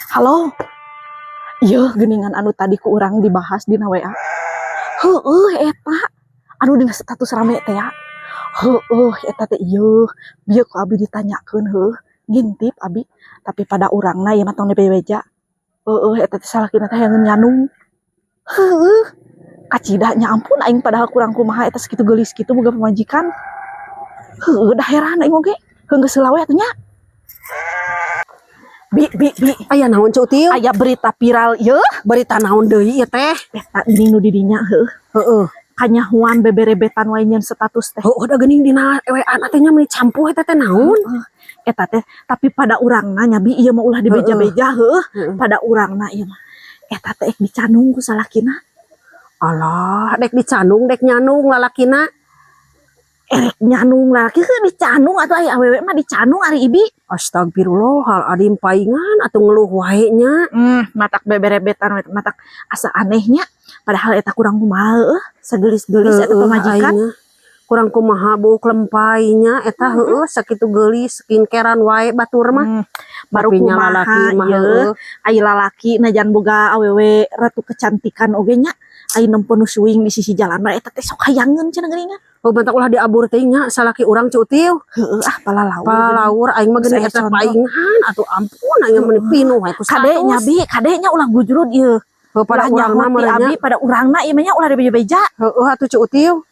Halo. Iya, geningan anu tadi ku urang dibahas dina WA. Eta. Anu dina status rame teh ya. Eta teh ieu. Bieu ku abi ditanyakeun ngintip abi, tapi pada urangna ya mah tong dibebeja. Eta teh salakina teh yang nyanung. Kacidanya ampun aing padahal kurang kumaha eta sakitu geulis kitu boga pamajikan. Da heran aing oge. Geus selawe atuh nya. Bi Aya naon Cuk Tiu? aya berita viral ieu. Berita naon deui ieu teh? Eta geuning nu di dinya Heeh. kanyahuan beberebetan wae nyeun status teh. Udah geuning dina WA teh nya meuli campuh eta teh naon? Eta teh tapi pada urangna nya bi ieu mah ulah dibeja-beja pada urangna ieu mah. Eta teh dicanung ku salakina. Alah, dek dicanung, dek nyanung lalakina. Erek nyanung lalaki dicanung atuh aya awewe mah dicanung ari ibi. Astagfirullah, hal adim paingan atuh ngeluh wae nya. Matak beberebetan matak asa anehnya. Padahal eta kurang kumaha sagelis-gelis eta pamajikan. Kurang kumaha buk lempainya eta sakitu geulis skincarean wae batur mah. Baru Tapi nya kumaha lalaki mah ieu ai lalaki najan boga awewe ratu kecantikan oge nya ai nempo nu suing di sisi jalan mah eta teh sok hayangeun cenah geuningan. Bentak ulah diabur teh nya salaki urang Cuk Tiu. Palalaur aing mah geuning eta paingan atuh ampun aing mah pinuh wae ku kadenya bi kadenya ulah gujrud ieu. Pada urang mah abi pada urangna ieu mah nya ulah dibeja-beja. Heeh atuh Cuk Tiu.